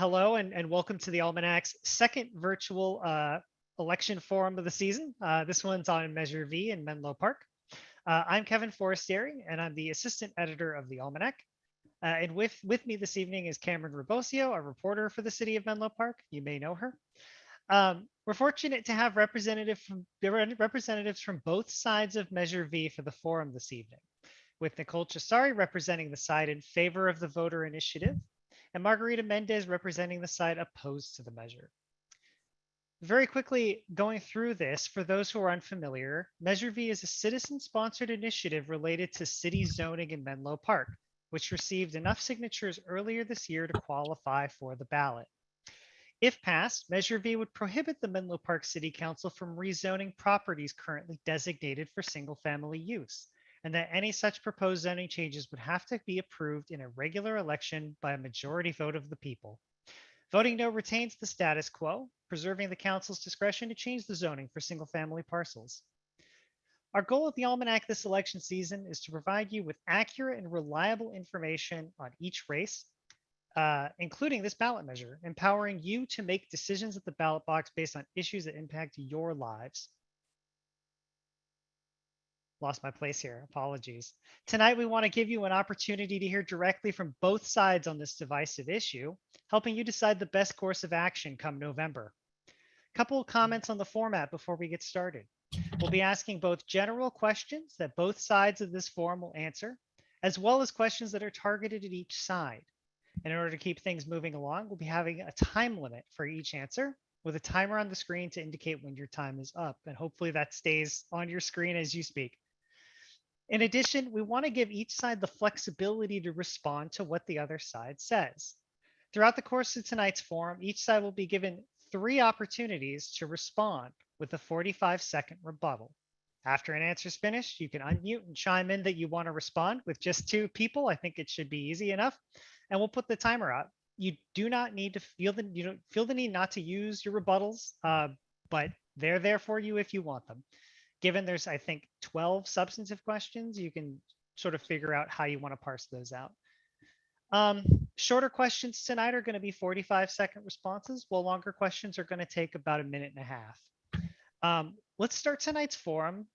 Hello and welcome to the Almanac's second virtual election forum of the season. This one's on Measure V in Menlo Park. I'm Kevin Forestieri, and I'm the assistant editor of the Almanac. And with me this evening is Cameron Ribosio, a reporter for the city of Menlo Park. You may know her. We're fortunate to have representatives from both sides of Measure V for the forum this evening, with Nicole Cesari representing the side in favor of the voter initiative, and Margarita Mendez representing the side opposed to the measure. Very quickly going through this, for those who are unfamiliar, Measure V is a citizen-sponsored initiative related to city zoning in Menlo Park, which received enough signatures earlier this year to qualify for the ballot. If passed, Measure V would prohibit the Menlo Park City Council from rezoning properties currently designated for single-family use, and that any such proposed zoning changes would have to be approved in a regular election by a majority vote of the people. Voting no retains the status quo, preserving the council's discretion to change the zoning for single-family parcels. Our goal at the Almanac this election season is to provide you with accurate and reliable information on each race, including this ballot measure, empowering you to make decisions at the ballot box based on issues that impact your lives. Lost my place here. Apologies. Tonight, we want to give you an opportunity to hear directly from both sides on this divisive issue, helping you decide the best course of action come November. Couple of comments on the format before we get started. We'll be asking both general questions that both sides of this forum will answer, as well as questions that are targeted at each side. In order to keep things moving along, we'll be having a time limit for each answer, with a timer on the screen to indicate when your time is up. And hopefully that stays on your screen as you speak. In addition, we want to give each side the flexibility to respond to what the other side says. Throughout the course of tonight's forum, each side will be given 3 opportunities to respond with a 45-second rebuttal. After an answer is finished, you can unmute and chime in that you want to respond with just 2 people. I think it should be easy enough. And we'll put the timer up. You do not need to feel the need not to use your rebuttals, but they're there for you if you want them. Given there's, I think, 12 substantive questions, you can sort of figure out how you want to parse those out. Shorter questions tonight are going to be 45-second responses, while longer questions are going to take about 1.5 minutes. Let's start tonight's forum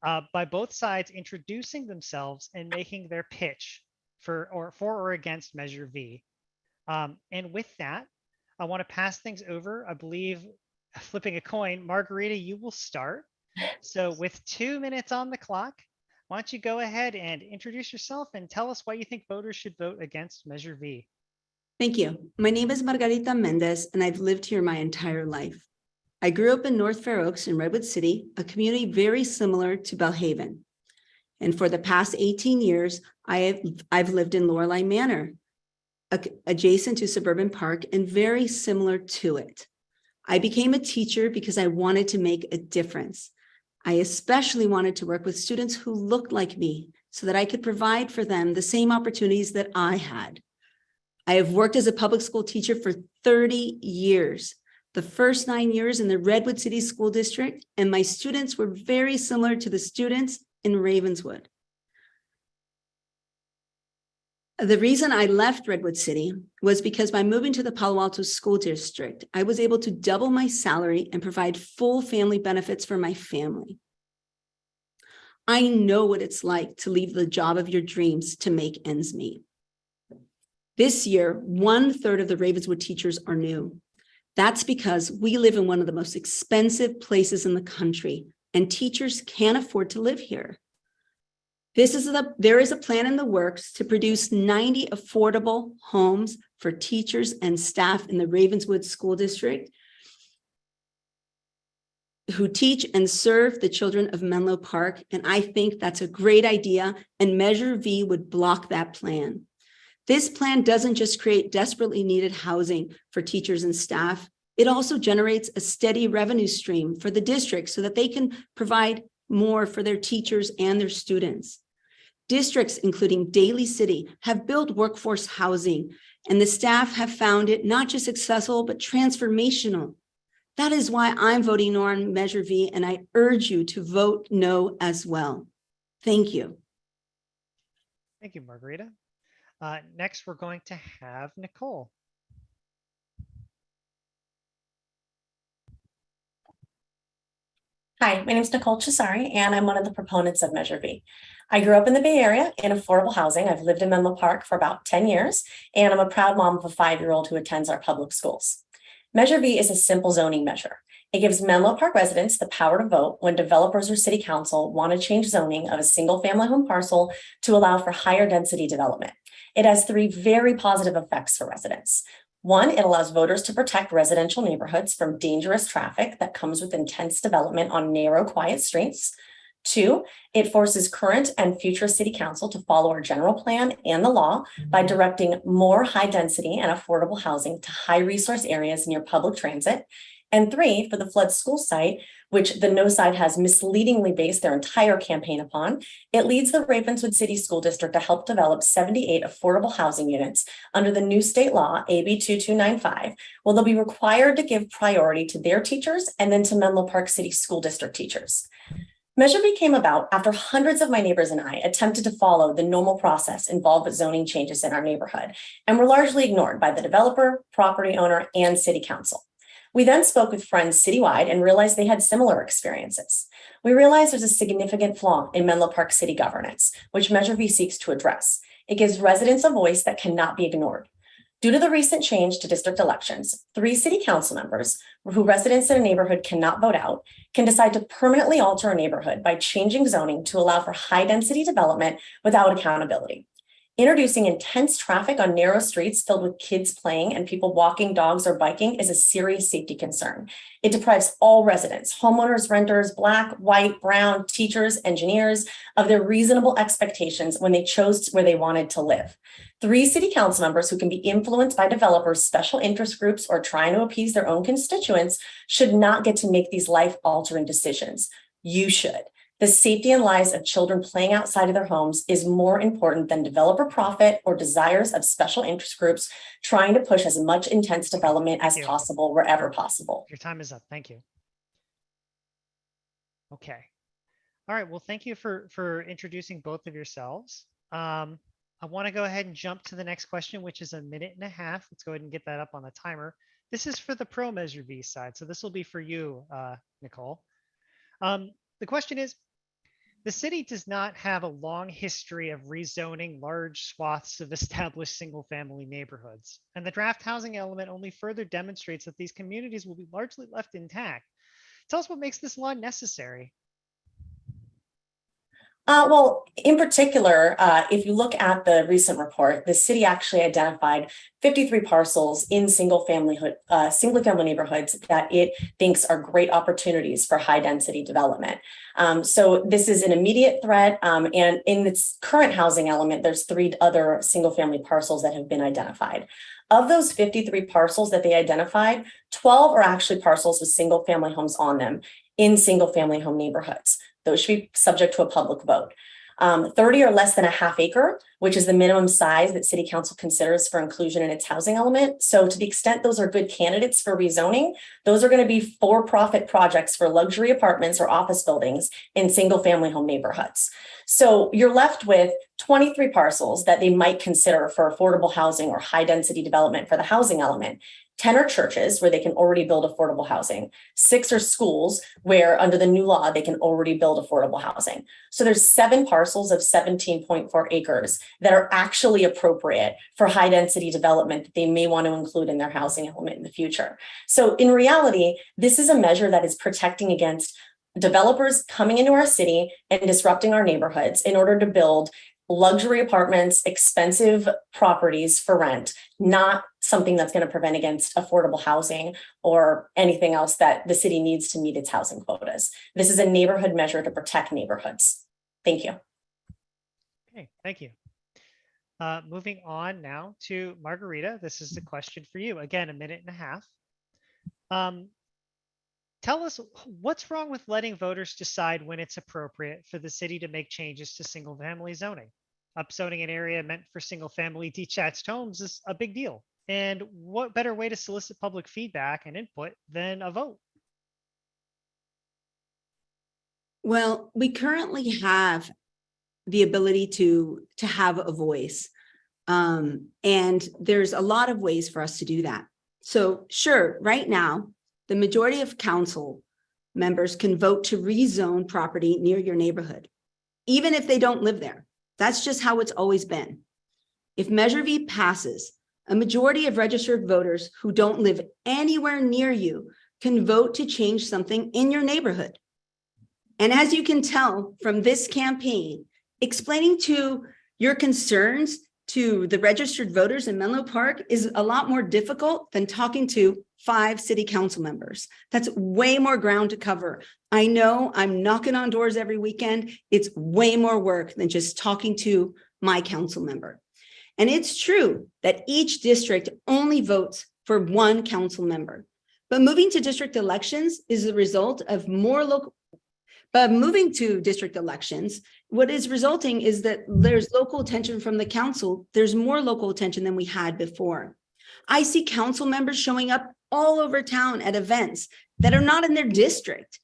by both sides introducing themselves and making their pitch for or against Measure V. And with that, I want to pass things over. I believe, flipping a coin, Margarita, you will start. So with 2 minutes on the clock, why don't you go ahead and introduce yourself and tell us why you think voters should vote against Measure V. Thank you. My name is Margarita Mendez, and I've lived here my entire life. I grew up in North Fair Oaks in Redwood City, a community very similar to Belhaven. And for the past 18 years, I've lived in Lorelei Manor, adjacent to Suburban Park and very similar to it. I became a teacher because I wanted to make a difference. I especially wanted to work with students who looked like me so that I could provide for them the same opportunities that I had. I have worked as a public school teacher for 30 years, the first 9 years in the Redwood City School District, and my students were very similar to the students in Ravenswood. The reason I left Redwood City was because by moving to the Palo Alto School District, I was able to double my salary and provide full family benefits for my family. I know what it's like to leave the job of your dreams to make ends meet. This year, 1/3 of the Ravenswood teachers are new. That's because we live in one of the most expensive places in the country, and teachers can't afford to live here. There is a plan in the works to produce 90 affordable homes for teachers and staff in the Ravenswood School District who teach and serve the children of Menlo Park. And I think that's a great idea, and Measure V would block that plan. This plan doesn't just create desperately needed housing for teachers and staff. It also generates a steady revenue stream for the district so that they can provide more for their teachers and their students. Districts, including Daly City, have built workforce housing, and the staff have found it not just accessible, but transformational. That is why I'm voting no on Measure V, and I urge you to vote no as well. Thank you. Thank you, Margarita. Next, we're going to have Nicole. Hi, my name is Nicole Chisari, and I'm one of the proponents of Measure V. I grew up in the Bay Area in affordable housing. I've lived in Menlo Park for about 10 years, and I'm a proud mom of a 5-year-old who attends our public schools. Measure V is a simple zoning measure. It gives Menlo Park residents the power to vote when developers or city council want to change zoning of a single family home parcel to allow for higher density development. It has 3 very positive effects for residents. 1, it allows voters to protect residential neighborhoods from dangerous traffic that comes with intense development on narrow, quiet streets. 2, it forces current and future city council to follow our general plan and the law by directing more high density and affordable housing to high resource areas near public transit. And 3, for the flood school site, which the No side has misleadingly based their entire campaign upon, it leads the Ravenswood City School District to help develop 78 affordable housing units under the new state law, AB 2295. Well, they'll be required to give priority to their teachers and then to Menlo Park City School District teachers. Measure V came about after hundreds of my neighbors and I attempted to follow the normal process involved with zoning changes in our neighborhood and were largely ignored by the developer, property owner, and city council. We then spoke with friends citywide and realized they had similar experiences. We realized there's a significant flaw in Menlo Park city governance, which Measure V seeks to address. It gives residents a voice that cannot be ignored. Due to the recent change to district elections, 3 city council members, who residents in a neighborhood cannot vote out, can decide to permanently alter a neighborhood by changing zoning to allow for high density development without accountability. Introducing intense traffic on narrow streets filled with kids playing and people walking dogs or biking is a serious safety concern. It deprives all residents, homeowners, renters, Black, white, brown, teachers, engineers, of their reasonable expectations when they chose where they wanted to live. 3 city council members who can be influenced by developers, special interest groups, or trying to appease their own constituents should not get to make these life-altering decisions. You should. The safety and lives of children playing outside of their homes is more important than developer profit or desires of special interest groups trying to push as much intense development as possible wherever possible. Your time is up. Thank you. Okay. All right. Well, thank you for introducing both of yourselves. I want to go ahead and jump to the next question, which is 1.5 minutes. Let's go ahead and get that up on the timer. This is for the pro Measure V side. So this will be for you, Nicole. The question is, the city does not have a long history of rezoning large swaths of established single-family neighborhoods, and the draft housing element only further demonstrates that these communities will be largely left intact. Tell us what makes this law necessary. Well, in particular, if you look at the recent report, the city actually identified 53 parcels in single-family neighborhoods that it thinks are great opportunities for high-density development. So this is an immediate threat, and in its current housing element, there's 3 other single-family parcels that have been identified. Of those 53 parcels that they identified, 12 are actually parcels with single-family homes on them in single-family home neighborhoods. Those should be subject to a public vote. 30 or less than a half acre, which is the minimum size that city council considers for inclusion in its housing element. So to the extent those are good candidates for rezoning, those are going to be for-profit projects for luxury apartments or office buildings in single family home neighborhoods. So you're left with 23 parcels that they might consider for affordable housing or high density development for the housing element. 10 are churches where they can already build affordable housing. 6 are schools where under the new law, they can already build affordable housing. So there's 7 parcels of 17.4 acres that are actually appropriate for high density development that they may want to include in their housing element in the future. So in reality, this is a measure that is protecting against developers coming into our city and disrupting our neighborhoods in order to build luxury apartments, expensive properties for rent, not something that's going to prevent against affordable housing or anything else that the city needs to meet its housing quotas. This is a neighborhood measure to protect neighborhoods. Thank you. Okay, thank you. Moving on now to Margarita. This is the question for you. Again, 1.5 minutes. Tell us what's wrong with letting voters decide when it's appropriate for the city to make changes to single-family zoning. Upzoning an area meant for single-family detached homes is a big deal. And what better way to solicit public feedback and input than a vote? Well, we currently have the ability to have a voice. And there's a lot of ways for us to do that. So sure, right now, the majority of council members can vote to rezone property near your neighborhood, even if they don't live there. That's just how it's always been. If Measure V passes, a majority of registered voters who don't live anywhere near you can vote to change something in your neighborhood. And as you can tell from this campaign, explaining to your concerns to the registered voters in Menlo Park is a lot more difficult than talking to 5 city council members. That's way more ground to cover. I know I'm knocking on doors every weekend. It's way more work than just talking to my council member. And it's true that each district only votes for 1 council member. But moving to district elections is the result of more local. But moving to district elections, what is resulting is that there's local attention from the council. There's more local attention than we had before. I see council members showing up all over town at events that are not in their district.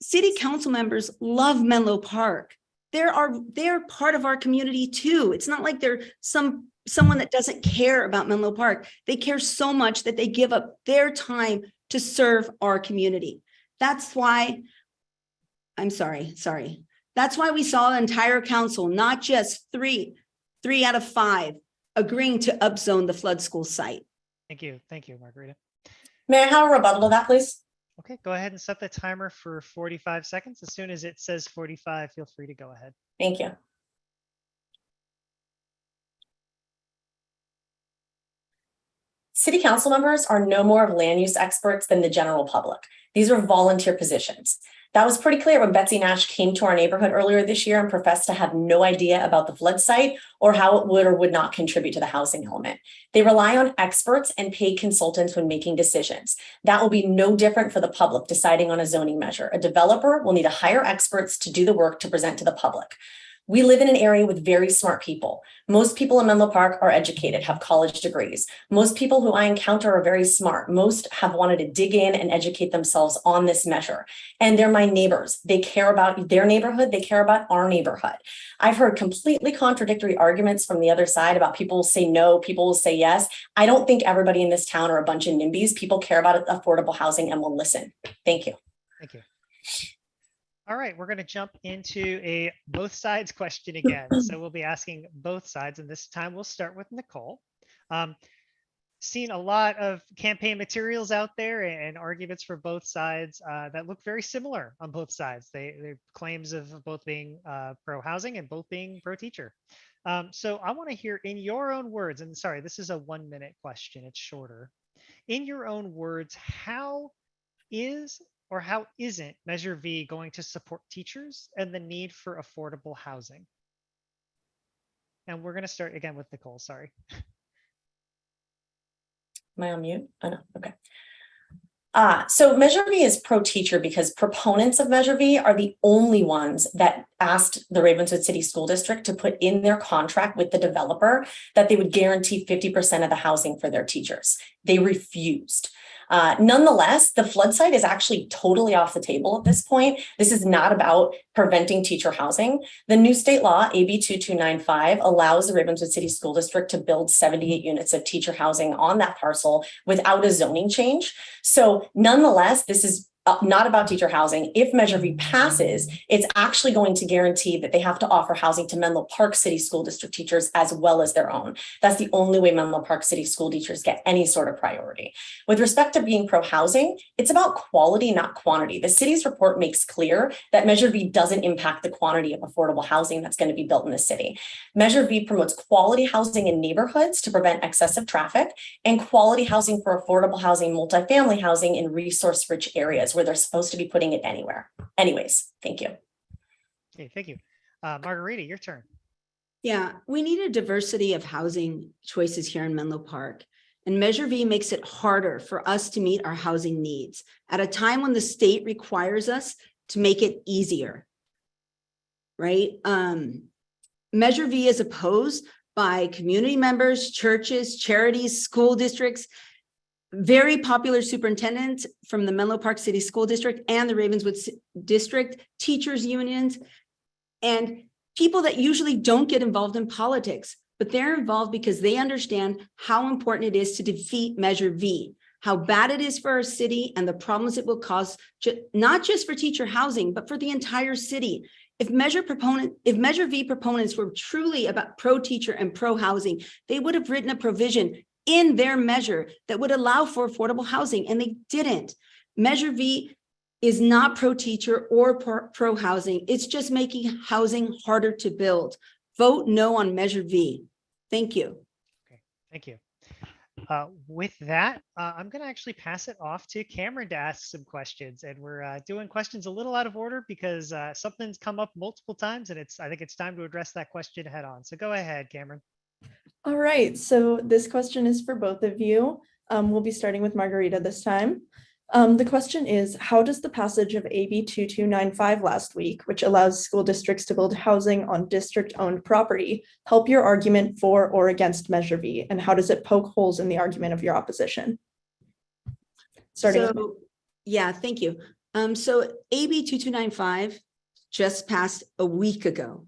City council members love Menlo Park. They're part of our community too. It's not like they're someone that doesn't care about Menlo Park. They care so much that they give up their time to serve our community. That's why, That's why we saw an entire council, not just three out of 5, agreeing to upzone the flood school site. Thank you, Margarita. May I have a rebuttal to that, please? Okay, go ahead and set the timer for 45 seconds. As soon as it says 45, feel free to go ahead. Thank you. City council members are no more of land use experts than the general public. These are volunteer positions. That was pretty clear when Betsy Nash came to our neighborhood earlier this year and professed to have no idea about the flood site or how it would or would not contribute to the housing element. They rely on experts and paid consultants when making decisions. That will be no different for the public deciding on a zoning measure. A developer will need to hire experts to do the work to present to the public. We live in an area with very smart people. Most people in Menlo Park are educated, have college degrees. Most people who I encounter are very smart. Most have wanted to dig in and educate themselves on this measure. And they're my neighbors. They care about their neighborhood. They care about our neighborhood. I've heard completely contradictory arguments from the other side about people will say no, people will say yes. I don't think everybody in this town are a bunch of NIMBYs. People care about affordable housing and will listen. Thank you. Thank you. All right, we're going to jump into a both sides question again. So we'll be asking both sides, and this time we'll start with Nicole. Seen a lot of campaign materials out there and arguments for both sides that look very similar on both sides. They're claims of both being pro-housing and both being pro-teacher. So I want to hear in your own words, and sorry, this is a 1-minute question, it's shorter. In your own words, how is or how isn't Measure V going to support teachers and the need for affordable housing? And we're going to start again with Nicole, sorry. Am I on mute? Oh, no, okay. So Measure V is pro-teacher because proponents of Measure V are the only ones that asked the Ravenswood City School District to put in their contract with the developer that they would guarantee 50% of the housing for their teachers. They refused. Nonetheless, the flood site is actually totally off the table at this point. This is not about preventing teacher housing. The new state law, AB 2295, allows the Ravenswood City School District to build 78 units of teacher housing on that parcel without a zoning change. So nonetheless, this is not about teacher housing. If Measure V passes, it's actually going to guarantee that they have to offer housing to Menlo Park City School District teachers as well as their own. That's the only way Menlo Park City school teachers get any sort of priority. With respect to being pro-housing, it's about quality, not quantity. The city's report makes clear that Measure V doesn't impact the quantity of affordable housing that's going to be built in the city. Measure V promotes quality housing in neighborhoods to prevent excessive traffic and quality housing for affordable housing, multifamily housing in resource-rich areas where they're supposed to be putting it anywhere. Anyways, thank you. Okay, thank you. Margarita, your turn. Yeah, we need a diversity of housing choices here in Menlo Park. And Measure V makes it harder for us to meet our housing needs at a time when the state requires us to make it easier, right? Measure V is opposed by community members, churches, charities, school districts, very popular superintendents from the Menlo Park City School District and the Ravenswood District, teachers unions, and people that usually don't get involved in politics, but they're involved because they understand how important it is to defeat Measure V, how bad it is for our city and the problems it will cause, not just for teacher housing, but for the entire city. If Measure V proponents were truly about pro-teacher and pro-housing, they would have written a provision in their measure that would allow for affordable housing, and they didn't. Measure V is not pro-teacher or pro-housing. It's just making housing harder to build. Vote no on Measure V. Thank you. Okay, thank you. With that, I'm going to actually pass it off to Cameron to ask some questions. And we're doing questions a little out of order because something's come up multiple times, and I think it's time to address that question head on. So go ahead, Cameron. All right, so this question is for both of you. We'll be starting with Margarita this time. The question is, how does the passage of AB 2295 last week, which allows school districts to build housing on district-owned property, help your argument for or against Measure V? And how does it poke holes in the argument of your opposition? Yeah, thank you. So AB 2295 just passed a week ago.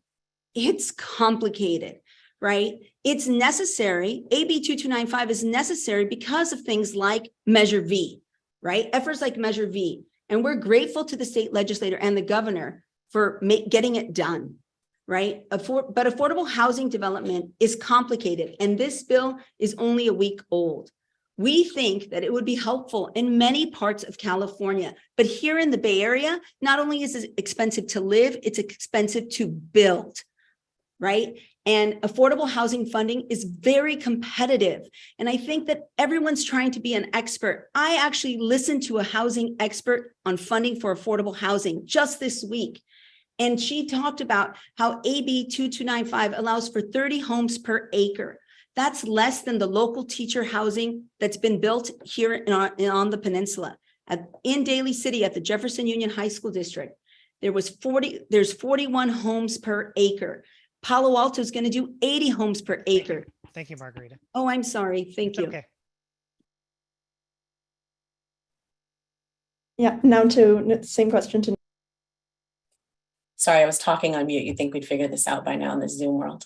It's complicated, right? It's necessary. AB 2295 is necessary because of things like Measure V, right? Efforts like Measure V. And we're grateful to the state legislator and the governor for getting it done, right? But affordable housing development is complicated, and this bill is only a week old. We think that it would be helpful in many parts of California, but here in the Bay Area, not only is it expensive to live, it's expensive to build, right? And affordable housing funding is very competitive. And I think that everyone's trying to be an expert. I actually listened to a housing expert on funding for affordable housing just this week. And she talked about how AB 2295 allows for 30 homes per acre. That's less than the local teacher housing that's been built here on the peninsula. In Daly City at the Jefferson Union High School District, there's 41 homes per acre. Palo Alto is going to do 80 homes per acre. Thank you, Margarita. Oh, I'm sorry. Thank you. Okay. Yeah, now to the same question to. Sorry, I was talking on mute. You'd think we'd figure this out by now in the Zoom world.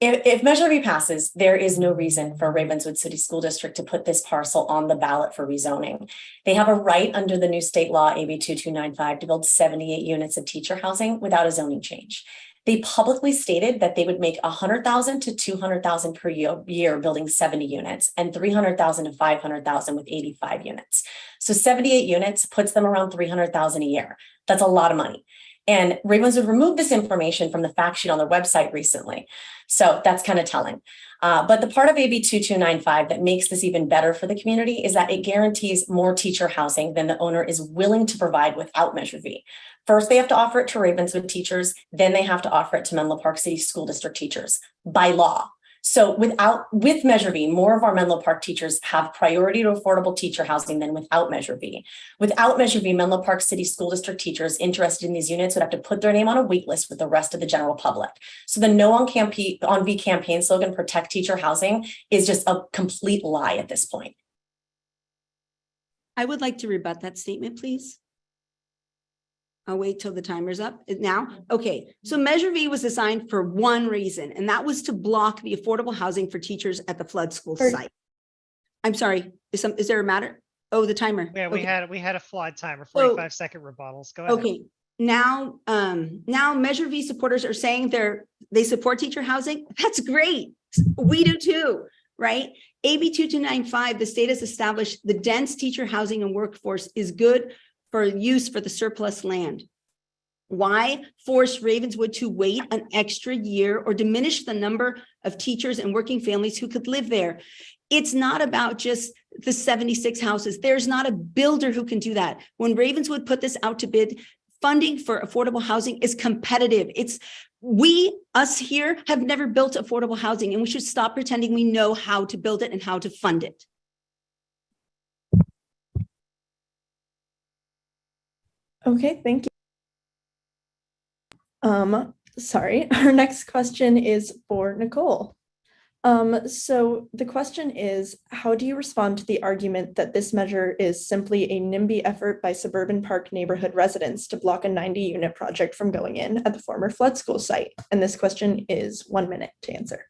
If Measure V passes, there is no reason for Ravenswood City School District to put this parcel on the ballot for rezoning. They have a right under the new state law, AB 2295, to build 78 units of teacher housing without a zoning change. They publicly stated that they would make $100,000 to $200,000 per year building 70 units and $300,000 to $500,000 with 85 units. So 78 units puts them around $300,000 a year. That's a lot of money. And Ravenswood removed this information from the fact sheet on their website recently. So that's kind of telling. But the part of AB 2295 that makes this even better for the community is that it guarantees more teacher housing than the owner is willing to provide without Measure V. First, they have to offer it to Ravenswood teachers, then they have to offer it to Menlo Park City School District teachers by law. So with Measure V, more of our Menlo Park teachers have priority to affordable teacher housing than without Measure V. Without Measure V, Menlo Park City School District teachers interested in these units would have to put their name on a wait list with the rest of the general public. So the No on V campaign slogan, protect teacher housing, is just a complete lie at this point. I would like to rebut that statement, please. I'll wait till the timer's up now. Okay, so Measure V was designed for one reason, and that was to block the affordable housing for teachers at the flood school site. I'm sorry, is there a matter? Oh, the timer. Yeah, okay. we had a flawed timer, 45-second rebuttals. Go ahead. Okay, now Measure V supporters are saying they support teacher housing. That's great. We do too, right? AB 2295, the state has established the dense teacher housing and workforce is good for use for the surplus land. Why force Ravenswood to wait an extra year or diminish the number of teachers and working families who could live there? It's not about just the 76 houses. There's not a builder who can do that. When Ravenswood put this out to bid, funding for affordable housing is competitive. Us here have never built affordable housing, and we should stop pretending we know how to build it and how to fund it. Okay, thank you. Sorry, our next question is for Nicole. So the question is, how do you respond to the argument that this measure is simply a NIMBY effort by Suburban Park neighborhood residents to block a 90-unit project from going in at the former flood school site? And this question is 1 minute to answer.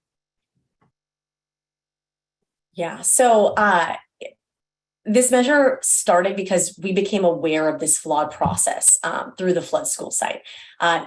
Yeah, so this measure started because we became aware of this flawed process through the flood school site.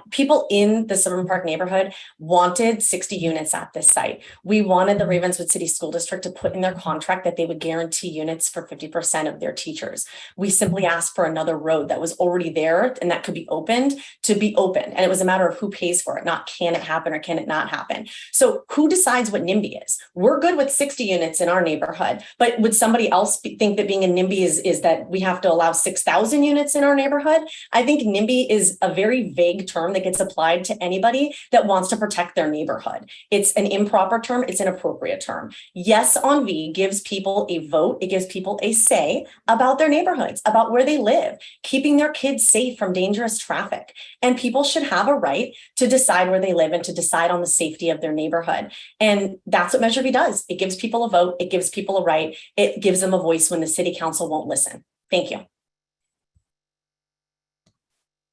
People in the Suburban Park neighborhood wanted 60 units at this site. We wanted the Ravenswood City School District to put in their contract that they would guarantee units for 50% of their teachers. We simply asked for another road that was already there and that could be opened to be open. And it was a matter of who pays for it, not can it happen or can it not happen. So who decides what NIMBY is? We're good with 60 units in our neighborhood, but would somebody else think that being a NIMBY is that we have to allow 6,000 units in our neighborhood? I think NIMBY is a very vague term that gets applied to anybody that wants to protect their neighborhood. It's an improper term. It's an appropriate term. Yes on V gives people a vote. It gives people a say about their neighborhoods, about where they live, keeping their kids safe from dangerous traffic. And people should have a right to decide where they live and to decide on the safety of their neighborhood. And that's what Measure V does. It gives people a vote. It gives people a right. It gives them a voice when the city council won't listen. Thank you.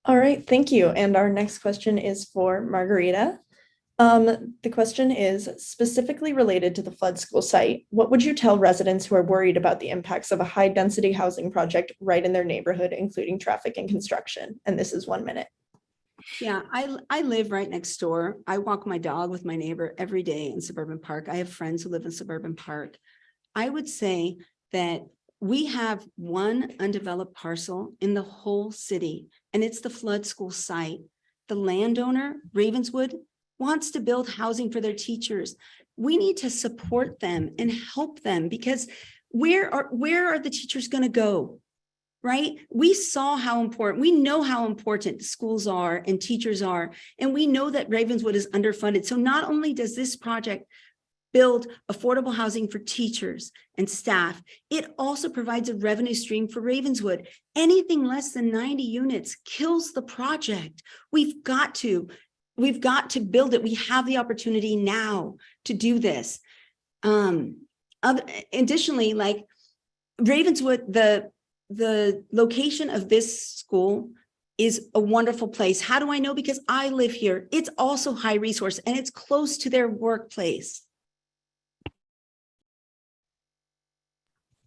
All right, thank you. And our next question is for Margarita. The question is specifically related to the flood school site. What would you tell residents who are worried about the impacts of a high density housing project right in their neighborhood, including traffic and construction? And this is 1 minute. Yeah, I live right next door. I walk my dog with my neighbor every day in Suburban Park. I have friends who live in Suburban Park. I would say that we have one undeveloped parcel in the whole city, and it's the flood school site. The landowner, Ravenswood, wants to build housing for their teachers. We need to support them and help them, because where are the teachers going to go? Right? We saw how important, we know how important schools are and teachers are, and we know that Ravenswood is underfunded. So not only does this project build affordable housing for teachers and staff, it also provides a revenue stream for Ravenswood. Anything less than 90 units kills the project. We've got to build it. We have the opportunity now to do this. Additionally, like Ravenswood, the location of this school is a wonderful place. How do I know? Because I live here. It's also high resource and it's close to their workplace.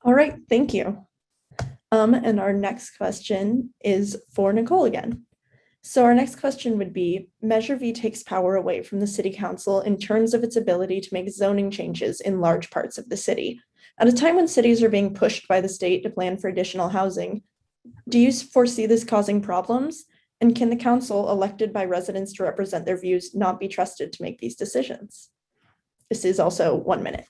All right, thank you. And our next question is for Nicole again. So our next question would be, Measure V takes power away from the city council in terms of its ability to make zoning changes in large parts of the city. At a time when cities are being pushed by the state to plan for additional housing, do you foresee this causing problems? And can the council, elected by residents to represent their views, not be trusted to make these decisions? This is also 1 minute.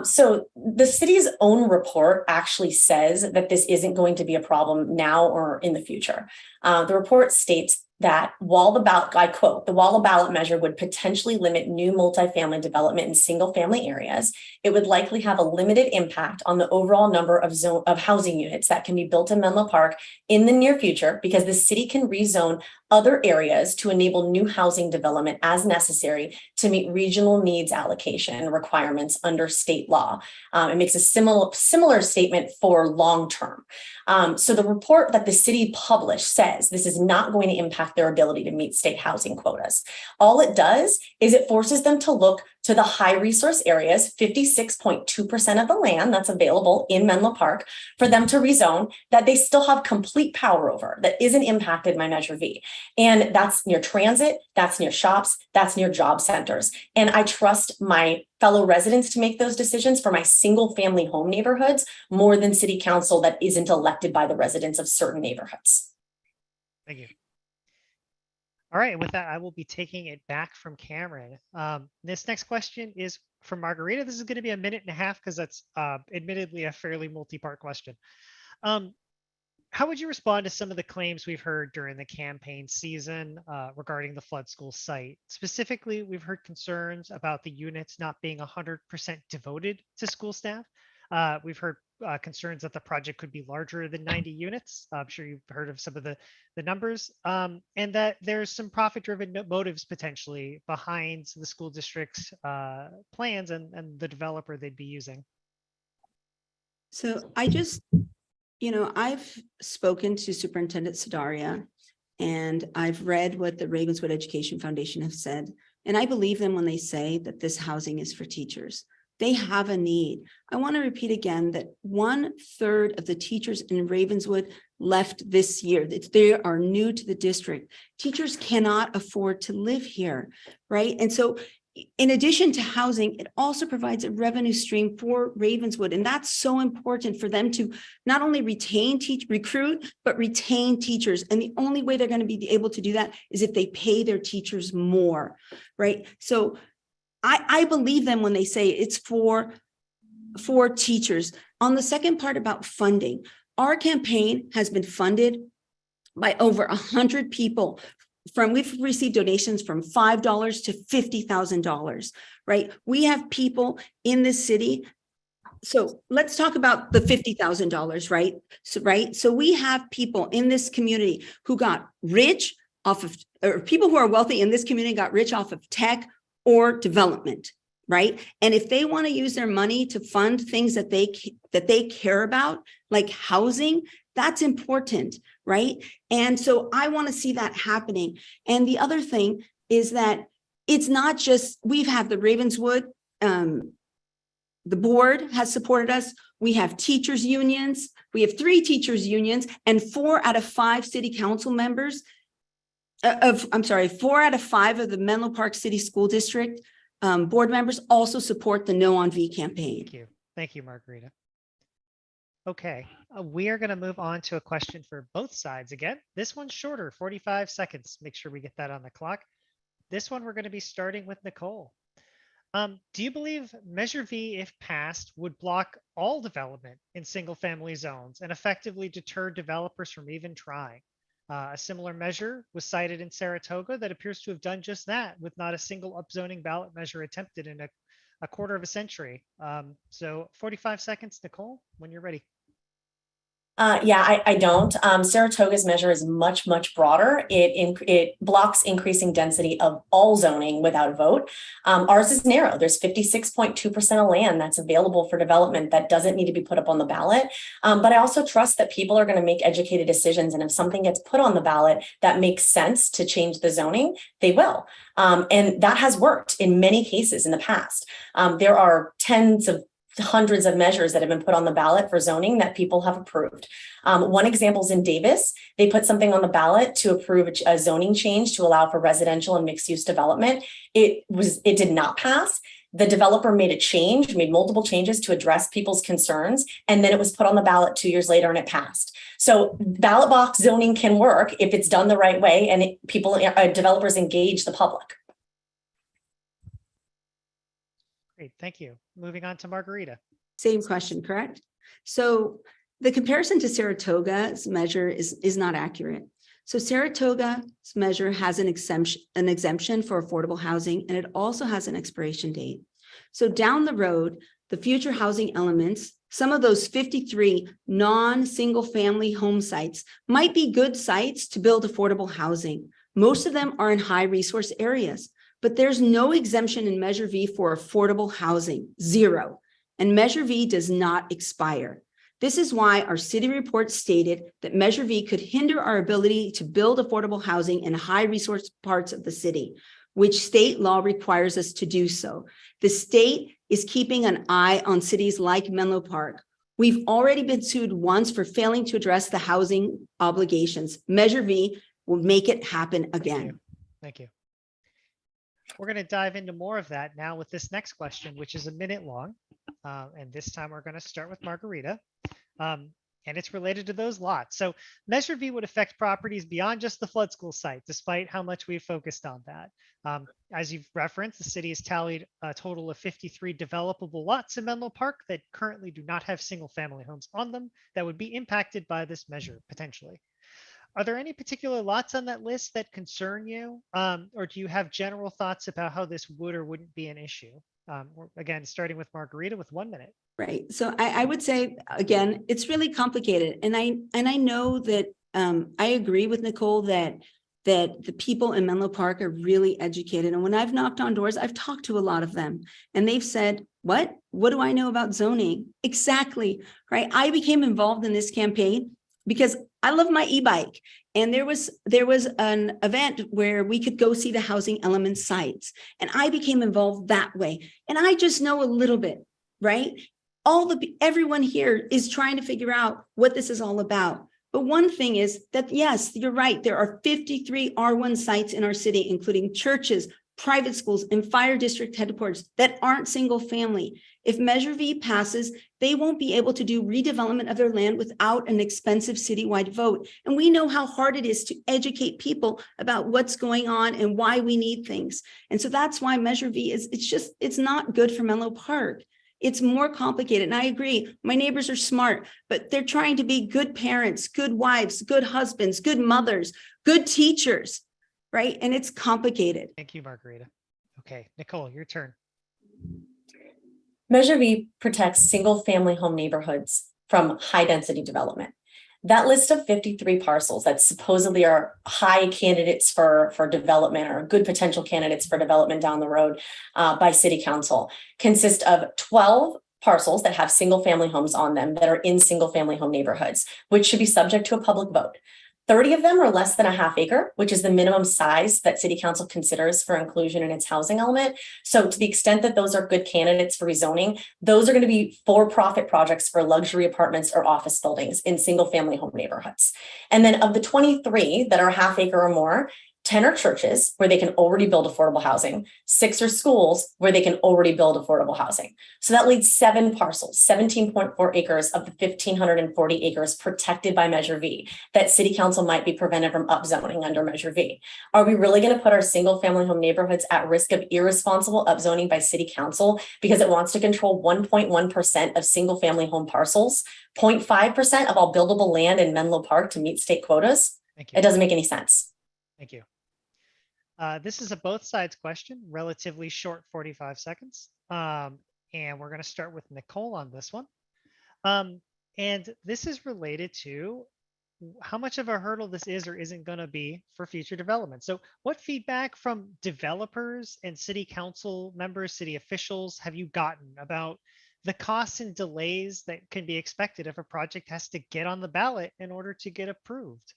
So the city's own report actually says that this isn't going to be a problem now or in the future. The report states that I quote, the wall of ballot measure would potentially limit new multifamily development in single family areas. It would likely have a limited impact on the overall number of housing units that can be built in Menlo Park in the near future, because the city can rezone other areas to enable new housing development as necessary to meet regional needs allocation requirements under state law. It makes a similar statement for long term. So the report that the city published says this is not going to impact their ability to meet state housing quotas. All it does is it forces them to look to the high resource areas, 56.2% of the land that's available in Menlo Park, for them to rezone that they still have complete power over, that isn't impacted by Measure V. And that's near transit, that's near shops, that's near job centers. And I trust my fellow residents to make those decisions for my single family home neighborhoods more than city council that isn't elected by the residents of certain neighborhoods. Thank you. All right, with that, I will be taking it back from Cameron. This next question is from Margarita. This is going to be 1.5 minutes because that's admittedly a fairly multi-part question. How would you respond to some of the claims we've heard during the campaign season regarding the flood school site? Specifically, we've heard concerns about the units not being 100% devoted to school staff. We've heard concerns that the project could be larger than 90 units. I'm sure you've heard of some of the numbers, and that there's some profit-driven motives potentially behind the school district's plans and the developer they'd be using. So I've spoken to Superintendent Sedaria, And I've read what the Ravenswood Education Foundation have said, and I believe them when they say that this housing is for teachers. They have a need. I want to repeat again that 1/3 of the teachers in Ravenswood left this year. They are new to the district. Teachers cannot afford to live here, right? And so in addition to housing, it also provides a revenue stream for Ravenswood. And that's so important for them to not only recruit, but retain teachers. And the only way they're going to be able to do that is if they pay their teachers more, right? So I believe them when they say it's for teachers. On the second part about funding, our campaign has been funded by over 100 people. We've received donations from $5 to $50,000, right? We have people in this city. So let's talk about the $50,000, right? So we have people in this community who got rich off of, or people who are wealthy in this community got rich off of tech or development, right? And if they want to use their money to fund things that they care about, like housing, that's important, right? And so I want to see that happening. And the other thing is that it's not just, we've had the Ravenswood, the board has supported us. We have teachers unions. We have 3 teachers unions and 4 out of 5 city council members 4 out of 5 of the Menlo Park City School District board members also support the No on V campaign. Thank you. Thank you, Margarita. Okay, we are going to move on to a question for both sides again. This one's shorter, 45 seconds. Make sure we get that on the clock. This one, we're going to be starting with Nicole. Do you believe Measure V, if passed, would block all development in single-family zones and effectively deter developers from even trying? A similar measure was cited in Saratoga that appears to have done just that, with not a single upzoning ballot measure attempted in a quarter of a century. So 45 seconds, Nicole, when you're ready. Yeah, I don't. Saratoga's measure is much, much broader. It blocks increasing density of all zoning without a vote. Ours is narrow. There's 56.2% of land that's available for development that doesn't need to be put up on the ballot. But I also trust that people are going to make educated decisions. And if something gets put on the ballot that makes sense to change the zoning, they will. And that has worked in many cases in the past. There are hundreds of measures that have been put on the ballot for zoning that people have approved. One example is in Davis. They put something on the ballot to approve a zoning change to allow for residential and mixed use development. It did not pass. The developer made multiple changes to address people's concerns, and then it was put on the ballot 2 years later and it passed. So ballot box zoning can work if it's done the right way and developers engage the public. Great, thank you. Moving on to Margarita. Same question, correct? So the comparison to Saratoga's measure is not accurate. So Saratoga's measure has an exemption for affordable housing, and it also has an expiration date. So down the road, the future housing elements, some of those 53 non-single family home sites might be good sites to build affordable housing. Most of them are in high resource areas. But there's no exemption in Measure V for affordable housing, 0. And Measure V does not expire. This is why our city report stated that Measure V could hinder our ability to build affordable housing in high resource parts of the city, which state law requires us to do so. The state is keeping an eye on cities like Menlo Park. We've already been sued once for failing to address the housing obligations. Measure V will make it happen again. Thank you. We're going to dive into more of that now with this next question, which is a minute long. And this time we're going to start with Margarita. And it's related to those lots. So Measure V would affect properties beyond just the flood school site, despite how much we've focused on that. As you've referenced, the city has tallied a total of 53 developable lots in Menlo Park that currently do not have single family homes on them that would be impacted by this measure potentially. Are there any particular lots on that list that concern you? Or do you have general thoughts about how this would or wouldn't be an issue? Again, starting with Margarita with 1 minute. Right. So I would say, again, it's really complicated. And I know that I agree with Nicole that the people in Menlo Park are really educated. And when I've knocked on doors, I've talked to a lot of them and they've said, what do I know about zoning? Exactly. Right. I became involved in this campaign because I love my e-bike. And there was an event where we could go see the housing element sites. And I became involved that way. And I just know a little bit, right? Everyone here is trying to figure out what this is all about. But one thing is that, yes, you're right. There are 53 R1 sites in our city, including churches, private schools, and fire district headquarters that aren't single family. If Measure V passes, they won't be able to do redevelopment of their land without an expensive citywide vote. And we know how hard it is to educate people about what's going on and why we need things. And so that's why Measure V it's not good for Menlo Park. It's more complicated. And I agree, my neighbors are smart, but they're trying to be good parents, good wives, good husbands, good mothers, good teachers, right? And it's complicated. Thank you, Margarita. Okay, Nicole, your turn. Measure V protects single-family home neighborhoods from high-density development. That list of 53 parcels that supposedly are high candidates for development or good potential candidates for development down the road by City Council consist of 12 parcels that have single-family homes on them that are in single-family home neighborhoods, which should be subject to a public vote. 30 of them are less than a half acre, which is the minimum size that City Council considers for inclusion in its housing element. So to the extent that those are good candidates for rezoning, those are going to be for-profit projects for luxury apartments or office buildings in single-family home neighborhoods. And then of the 23 that are half acre or more, 10 are churches where they can already build affordable housing, 6 are schools where they can already build affordable housing. So that leaves 7 parcels, 17.4 acres of the 1,540 acres protected by Measure V that City Council might be prevented from upzoning under Measure V. Are we really going to put our single family home neighborhoods at risk of irresponsible upzoning by City Council because it wants to control 1.1% of single family home parcels, 0.5% of all buildable land in Menlo Park to meet state quotas? Thank you. It doesn't make any sense. Thank you. This is a both sides question, relatively short, 45 seconds. And we're going to start with Nicole on this one. And this is related to how much of a hurdle this is or isn't going to be for future development. So what feedback from developers and city council members, city officials have you gotten about the costs and delays that can be expected if a project has to get on the ballot in order to get approved?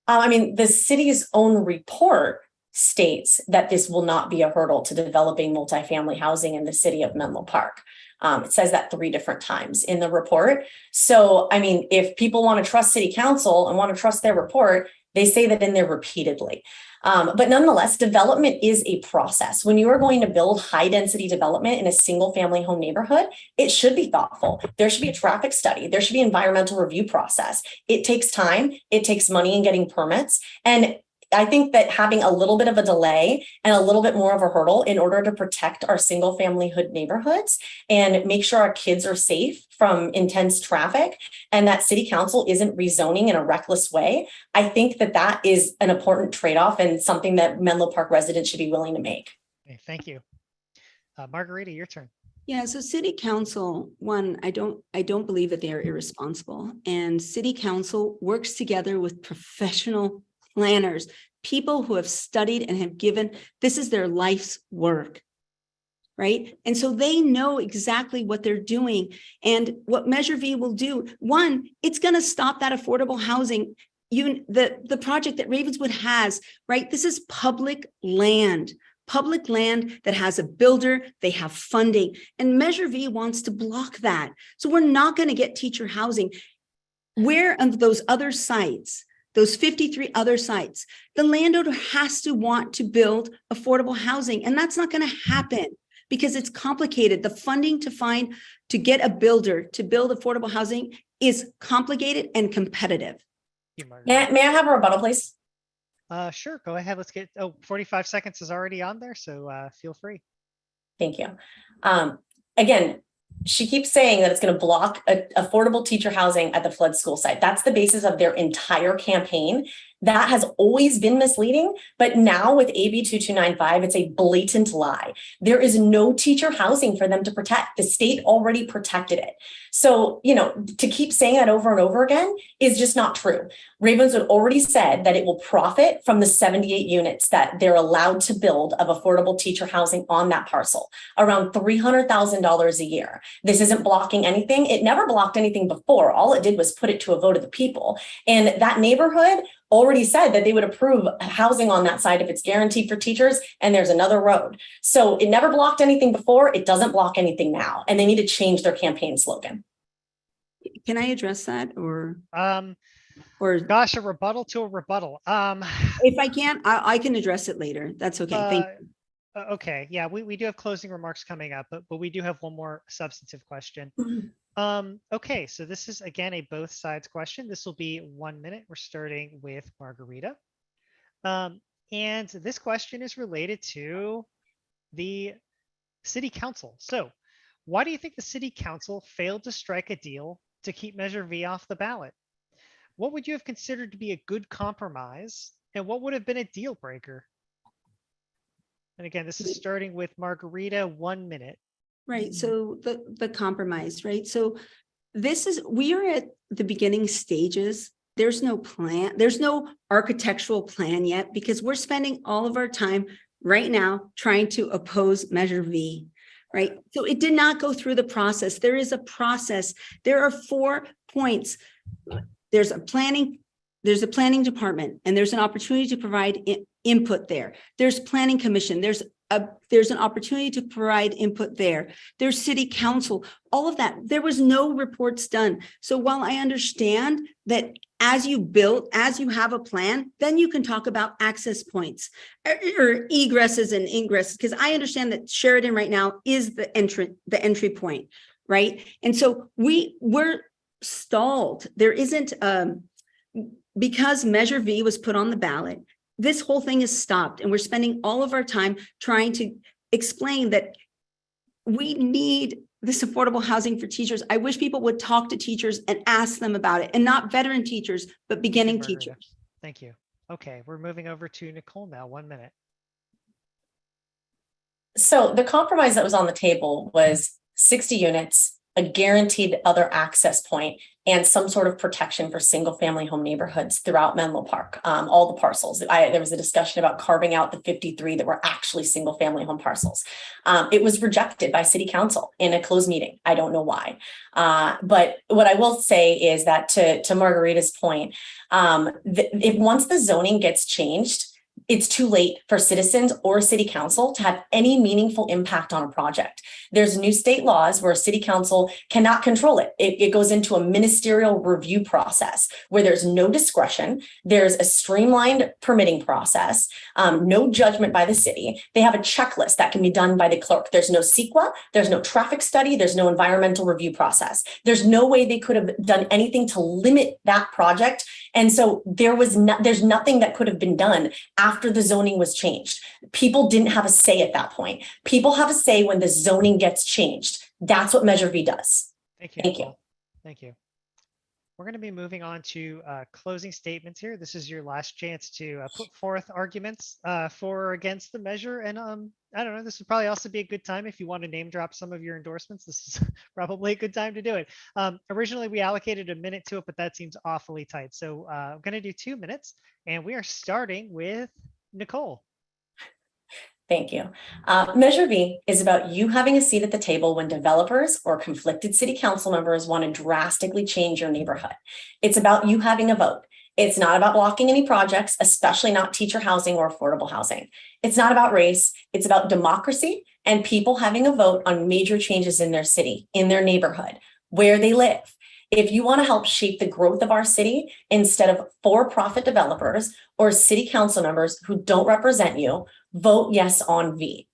I mean, the city's own report states that this will not be a hurdle to developing multifamily housing in the city of Menlo Park. It says that 3 different times in the report. So, I mean, if people want to trust City Council and want to trust their report, they say that in there repeatedly. But nonetheless, development is a process. When you are going to build high density development in a single family home neighborhood, it should be thoughtful. There should be a traffic study. There should be an environmental review process. It takes time. It takes money in getting permits. And I think that having a little bit of a delay and a little bit more of a hurdle in order to protect our single family hood neighborhoods and make sure our kids are safe from intense traffic and that City Council isn't rezoning in a reckless way, I think that that is an important trade-off and something that Menlo Park residents should be willing to make. Okay, thank you. Margarita, your turn. Yeah, so City Council, one, I don't believe that they are irresponsible. And City Council works together with professional planners, people who have studied and have given, this is their life's work, right? And so they know exactly what they're doing. And what Measure V will do, one, it's going to stop that affordable housing. The project that Ravenswood has, right? This is public land that has a builder, they have funding, and Measure V wants to block that. So we're not going to get teacher housing. Where on those other sites, those 53 other sites, the landowner has to want to build affordable housing, and that's not going to happen because it's complicated. The funding to get a builder to build affordable housing is complicated and competitive. May I have a rebuttal, please? Sure, go ahead. Let's get, 45 seconds is already on there, so feel free. Thank you. Again, she keeps saying that it's going to block affordable teacher housing at the flood school site. That's the basis of their entire campaign. That has always been misleading, but now with AB 2295, it's a blatant lie. There is no teacher housing for them to protect. The state already protected it. So, to keep saying that over and over again is just not true. Ravenswood already said that it will profit from the 78 units that they're allowed to build of affordable teacher housing on that parcel, around $300,000 a year. This isn't blocking anything. It never blocked anything before. All it did was put it to a vote of the people. And that neighborhood already said that they would approve housing on that side if it's guaranteed for teachers, and there's another road. So it never blocked anything before. It doesn't block anything now, and they need to change their campaign slogan. Can I address that or Gosh, a rebuttal to a rebuttal. if I can't, I can address it later. That's okay. Thank you. Okay, yeah, we do have closing remarks coming up, but we do have one more substantive question. Okay, so this is again a both sides question. This will be 1 minute. We're starting with Margarita. And this question is related to the city council. So why do you think the city council failed to strike a deal to keep Measure V off the ballot? What would you have considered to be a good compromise? And what would have been a deal breaker? And again, this is starting with Margarita, 1 minute. Right. So the compromise, right? So we are at the beginning stages. There's no plan. There's no architectural plan yet because we're spending all of our time right now trying to oppose Measure V, right? So it did not go through the process. There is a process. There are 4 points. There's a planning department, and there's an opportunity to provide input there. There's planning commission. There's an opportunity to provide input there. There's city council, all of that. There was no reports done. So while I understand that as you have a plan, then you can talk about access points or egresses and ingresses, because I understand that Sheridan right now is the entry point, right? And so we're stalled. There isn't, because Measure V was put on the ballot, this whole thing is stopped, and we're spending all of our time trying to explain that we need this affordable housing for teachers. I wish people would talk to teachers and ask them about it, and not veteran teachers, but beginning teachers. Thank you. Okay, we're moving over to Nicole now, 1 minute. So the compromise that was on the table was 60 units, a guaranteed other access point, and some sort of protection for single family home neighborhoods throughout Menlo Park, all the parcels. There was a discussion about carving out the 53 that were actually single family home parcels. It was rejected by city council in a closed meeting. I don't know why. But what I will say is that to Margarita's point, if once the zoning gets changed, it's too late for citizens or city council to have any meaningful impact on a project. There's new state laws where city council cannot control it. It goes into a ministerial review process where there's no discretion. There's a streamlined permitting process, no judgment by the city. They have a checklist that can be done by the clerk. There's no CEQA, there's no traffic study, there's no environmental review process. There's no way they could have done anything to limit that project. And so there's nothing that could have been done after the zoning was changed. People didn't have a say at that point. People have a say when the zoning gets changed. That's what Measure V does. Thank you. Thank you. Thank you. We're going to be moving on to closing statements here. This is your last chance to put forth arguments for or against the measure. And I don't know, this would probably also be a good time if you want to name drop some of your endorsements. This is probably a good time to do it. Originally, we allocated a minute to it, but that seems awfully tight. So I'm going to do 2 minutes, and we are starting with Nicole. Thank you. Measure V is about you having a seat at the table when developers or conflicted city council members want to drastically change your neighborhood. It's about you having a vote. It's not about blocking any projects, especially not teacher housing or affordable housing. It's not about race. It's about democracy and people having a vote on major changes in their city, in their neighborhood, where they live. If you want to help shape the growth of our city instead of for-profit developers or city council members who don't represent you, vote yes on V.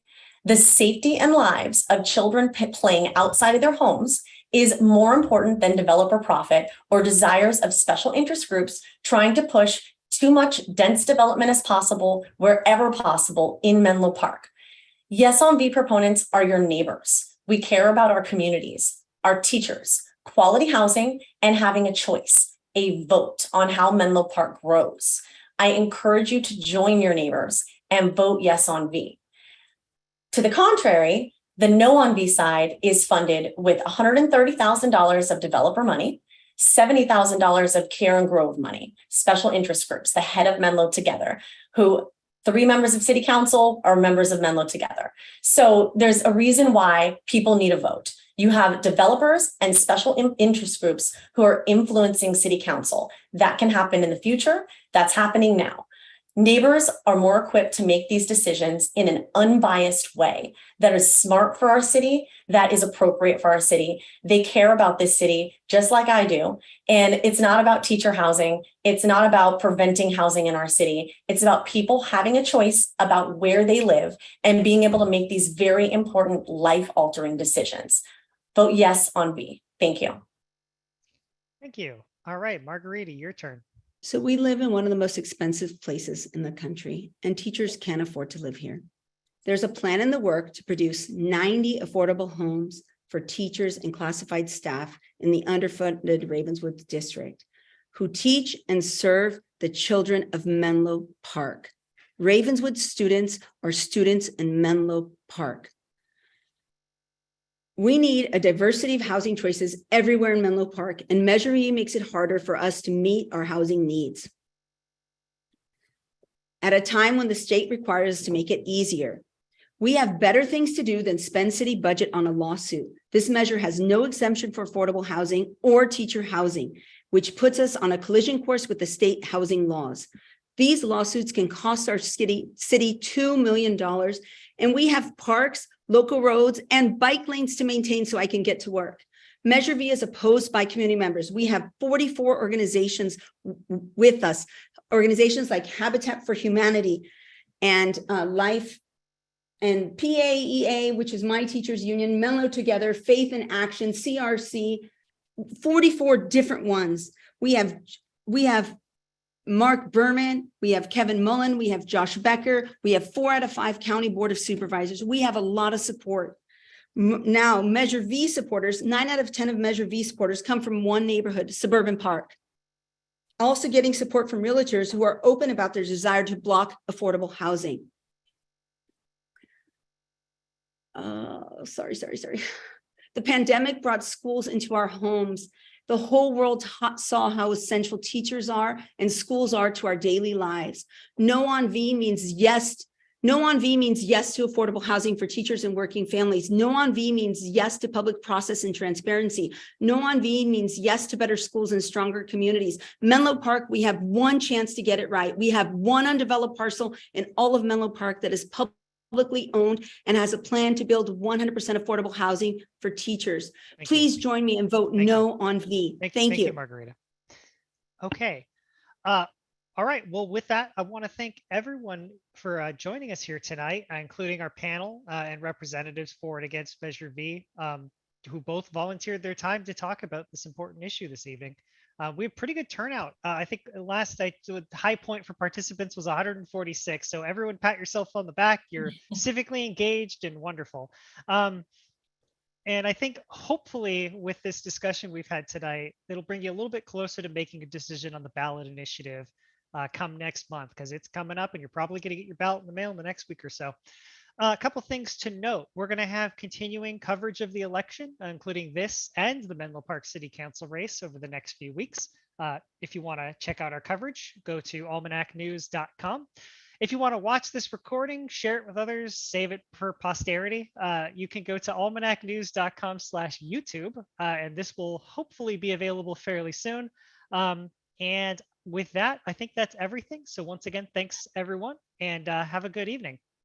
The safety and lives of children playing outside of their homes is more important than developer profit or desires of special interest groups trying to push too much dense development as possible wherever possible in Menlo Park. Yes on V proponents are your neighbors. We care about our communities, our teachers, quality housing, and having a choice, a vote on how Menlo Park grows. I encourage you to join your neighbors and vote yes on V. To the contrary, the no on V side is funded with $130,000 of developer money, $70,000 of Karen Grove money, special interest groups, the head of Menlo Together, who 3 members of city council are members of Menlo Together. So there's a reason why people need a vote. You have developers and special interest groups who are influencing city council. That can happen in the future. That's happening now. Neighbors are more equipped to make these decisions in an unbiased way that is smart for our city, that is appropriate for our city. They care about this city just like I do. And it's not about teacher housing. It's not about preventing housing in our city. It's about people having a choice about where they live and being able to make these very important life-altering decisions. Vote yes on V. Thank you. Thank you. All right, Margarita, your turn. So we live in one of the most expensive places in the country, and teachers can't afford to live here. There's a plan in the work to produce 90 affordable homes for teachers and classified staff in the underfunded Ravenswood district who teach and serve the children of Menlo Park. Ravenswood students are students in Menlo Park. We need a diversity of housing choices everywhere in Menlo Park, and Measure V makes it harder for us to meet our housing needs. At a time when the state requires us to make it easier, we have better things to do than spend city budget on a lawsuit. This measure has no exemption for affordable housing or teacher housing, which puts us on a collision course with the state housing laws. These lawsuits can cost our city $2 million, and we have parks, local roads, and bike lanes to maintain so I can get to work. Measure V is opposed by community members. We have 44 organizations with us, organizations like Habitat for Humanity and Life and PAEA, which is My Teachers Union, Menlo Together, Faith in Action, CRC, 44 different ones. We have Mark Berman, we have Kevin Mullen, we have Josh Becker, we have 4 out of 5 county board of supervisors. We have a lot of support. Now, Measure V supporters, 9 out of 10 of Measure V supporters come from one neighborhood, Suburban Park. Also getting support from realtors who are open about their desire to block affordable housing. Sorry. The pandemic brought schools into our homes. The whole world saw how essential teachers are and schools are to our daily lives. No on V means yes. No on V means yes to affordable housing for teachers and working families. No on V means yes to public process and transparency. No on V means yes to better schools and stronger communities. Menlo Park, we have one chance to get it right. We have one undeveloped parcel in all of Menlo Park that is publicly owned and has a plan to build 100% affordable housing for teachers. Please join me and vote no on V. Thank you, Margarita. Okay. All right. Well, with that, I want to thank everyone for joining us here tonight, including our panel and representatives for and against Measure V, who both volunteered their time to talk about this important issue this evening. We have pretty good turnout. I think last night the high point for participants was 146. So everyone pat yourself on the back. You're civically engaged and wonderful. And I think hopefully with this discussion we've had tonight, it'll bring you a little bit closer to making a decision on the ballot initiative come next month, because it's coming up and you're probably going to get your ballot in the mail in the next week or so. A couple things to note. We're going to have continuing coverage of the election, including this and the Menlo Park City Council race over the next few weeks. If you want to check out our coverage, go to almanacnews.com. If you want to watch this recording, share it with others, save it for posterity, you can go to almanacnews.com/YouTube, and this will hopefully be available fairly soon. And with that, I think that's everything. So once again, thanks everyone, and have a good evening.